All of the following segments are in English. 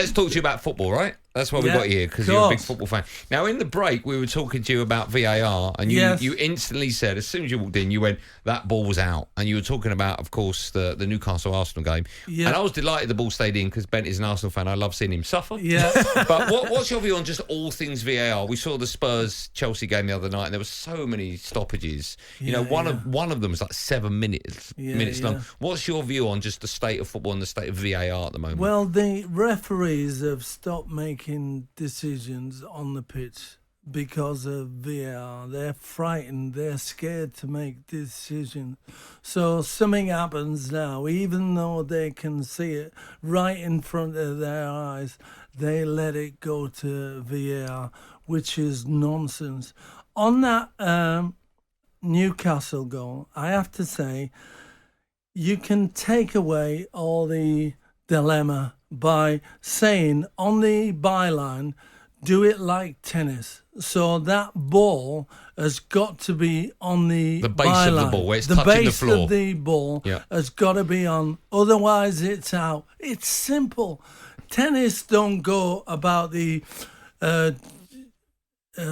Let's talk to you about football, right? That's why we got you here, because you're a big football fan. Now, in the break, we were talking to you about VAR, and you instantly said, as soon as you walked in, you went, that ball was out. And you were talking about, of course, the Newcastle-Arsenal game. Yeah. And I was delighted the ball stayed in, because Bent is an Arsenal fan. I love seeing him suffer. Yeah. But what's your view on just all things VAR? We saw the Spurs-Chelsea game the other night, and there were so many stoppages. One of them was like 7 minutes long. What's your view on just the state of football and the state of VAR at the moment? Well, the referees have stopped making decisions on the pitch because of VAR. They're frightened. They're scared to make decisions. So something happens now, even though they can see it right in front of their eyes, they let it go to VAR, which is nonsense. On that Newcastle goal, I have to say, you can take away all the dilemma by saying on the byline, do it like tennis. So that ball has got to be on the base byline. Of the ball, where it's touching the floor. The base of the ball has got to be on. Otherwise, it's out. It's simple. Tennis don't go about the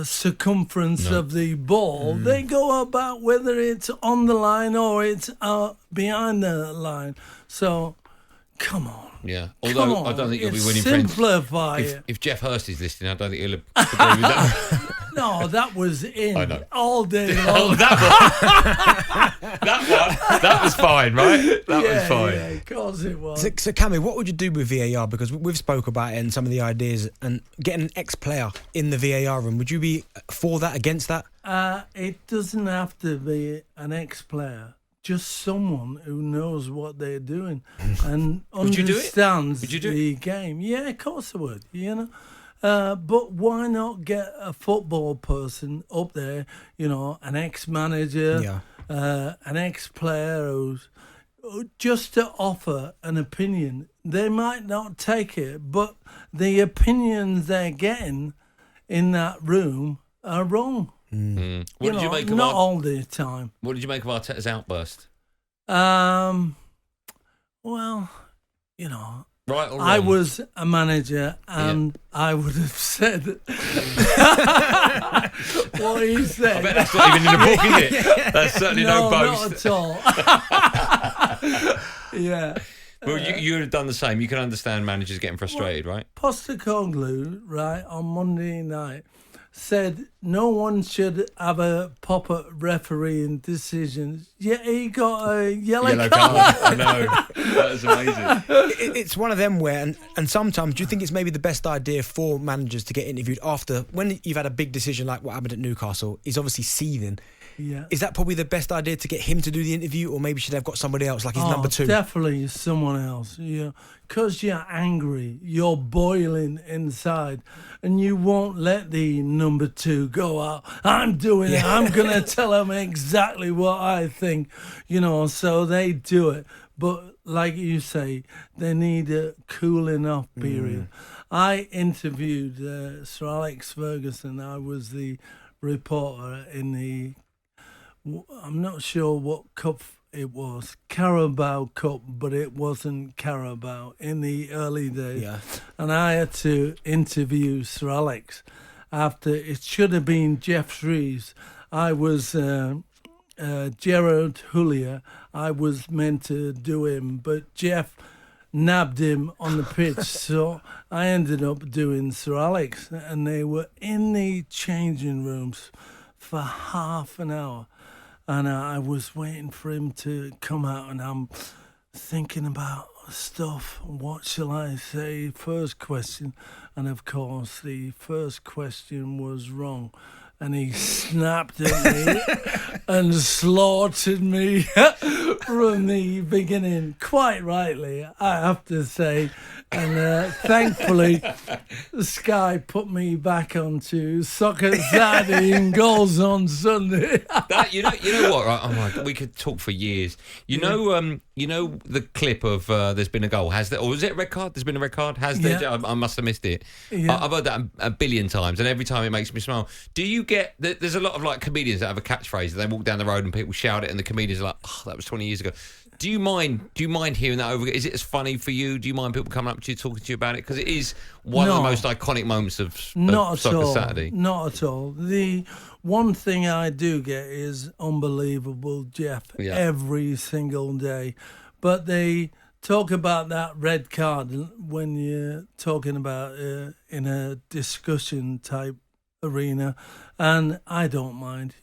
circumference of the ball. They go about whether it's on the line or it's out behind the line. So, come on. Yeah, although I don't think he'll be winning simplify friends. If Jeff Hurst is listening, I don't think he'll agree with that. No, that was in I know. all day long. That was fine, right? That was fine. Yeah, of course it was. So Kammy, what would you do with VAR? Because we've spoke about it and some of the ideas, and getting an ex-player in the VAR room, would you be for that, against that? It doesn't have to be an ex-player. Just someone who knows what they're doing and understands the game. Yeah, of course I would, But why not get a football person up there, an ex-manager, an ex-player who's just to offer an opinion. They might not take it, but the opinions they're getting in that room are wrong. What did you make of not all the time. What did you make of Arteta's outburst? Well, right or wrong? I was a manager and I would have said what he said. I bet that's not even in the book, is it? That's certainly no boast. Not at all. Yeah. Well, you would have done the same. You can understand managers getting frustrated, right? Postecoglou, right, on Monday night, said no one should have a pop-up refereeing decisions. Yeah, he got a yellow card. I know. That was amazing. It's one of them where, and sometimes, do you think it's maybe the best idea for managers to get interviewed after, when you've had a big decision like what happened at Newcastle? He's obviously seething. Yeah. Is that probably the best idea, to get him to do the interview, or maybe should they have got somebody else, like his number two? Definitely someone else. Yeah, because you're angry, you're boiling inside, and you won't let the number two go out. I'm doing it. I'm gonna tell them exactly what I think. So they do it. But like you say, they need a cooling off period. I interviewed Sir Alex Ferguson. I was the reporter in the, I'm not sure what cup it was, Carabao Cup, but it wasn't Carabao, in the early days. Yeah. And I had to interview Sir Alex after, it should have been Jeff Shreves. I was Gerard Houllier. I was meant to do him, but Jeff nabbed him on the pitch, so I ended up doing Sir Alex, and they were in the changing rooms for half an hour, and I was waiting for him to come out, and I'm thinking about stuff. What shall I say? First question, and of course the first question was wrong. And he snapped at me and slaughtered me from the beginning. Quite rightly, I have to say. And thankfully, Sky put me back onto Soccer Saturday and Goals on Sunday. You know what? Right? Oh my God, we could talk for years. You know the clip of "There's been a goal." Has there, or was it a red card? There's been a red card. Has there? I must have missed it. Yeah. I've heard that a billion times, and every time it makes me smile. Do you get? There's a lot of like comedians that have a catchphrase. They walk down the road and people shout it, and the comedians are like, "Oh, that was 20 years ago." Do you mind hearing that over? Is it as funny for you? Do you mind people coming up to you, talking to you about it? Because it is one of the most iconic moments of Soccer Saturday. Not at all. The one thing I do get is unbelievable, Jeff, every single day. But they talk about that red card when you're talking about in a discussion type arena, and I don't mind.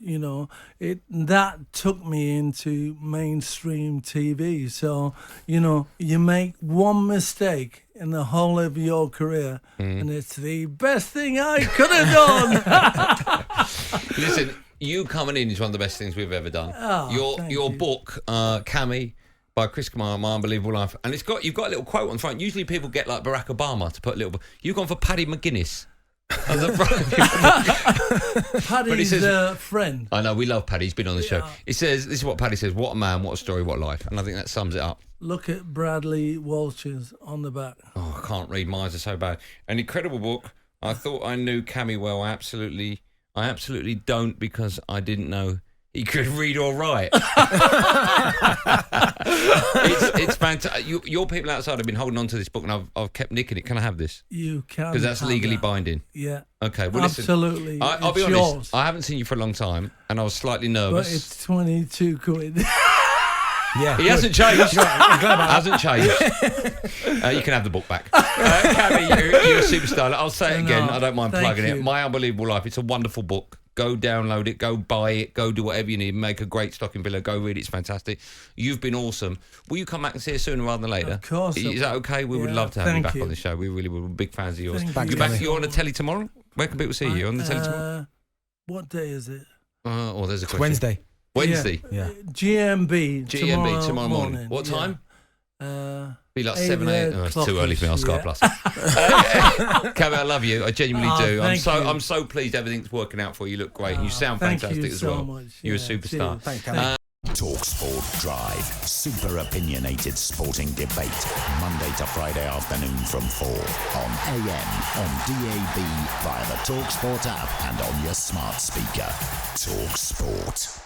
That took me into mainstream TV. So you make one mistake in the whole of your career, and it's the best thing I could have done. Listen, you coming in is one of the best things we've ever done. Your book, Kammy, by Chris Kamara, My Unbelievable Life, and you've got a little quote on the front. Usually people get like Barack Obama to put a little. You've gone for Paddy McGuinness. Paddy's a friend. I know, we love Paddy. He's been on the show. It says, this is what Paddy says: "What a man, what a story, what a life." And I think that sums it up. Look at Bradley Walsh's on the back. Oh, I can't read. My eyes are so bad. An incredible book. I thought I knew Kammy well. I absolutely don't, because I didn't know he could read or write. It's fantastic. Your people outside have been holding on to this book, and I've kept nicking it. Can I have this? You can. Because that's legally binding. Yeah. Okay. Well, absolutely. Listen, I'll be honest. Yours. I haven't seen you for a long time, and I was slightly nervous. But it's 22 quid. Yeah, he hasn't changed. Hasn't changed. You can have the book back. Kammy, you're a superstar. I'll say it again. I don't mind plugging it. My Unbelievable Life. It's a wonderful book. Go download it, go buy it, go do whatever you need, make a great stocking filler, go read it, it's fantastic. You've been awesome. Will you come back and see us sooner rather than later? Of course. Is that okay? We would love to have you back on the show. We really would. We're big fans of yours. You're on the telly tomorrow? Where can people see you? On the telly tomorrow? What day is it? There's a question. Wednesday. Yeah. GMB tomorrow morning. What time? Be like 7, 8. Oh, it's too early for me on Sky Plus. Kammy, I love you. I genuinely do. I'm so pleased everything's working out for you. You look great. You sound fantastic as well. Much. You're a superstar. Thanks, Kammy. talkSPORT Drive. Super opinionated sporting debate. Monday to Friday afternoon from 4 on AM, on DAB, via the talkSPORT app and on your smart speaker. talkSPORT.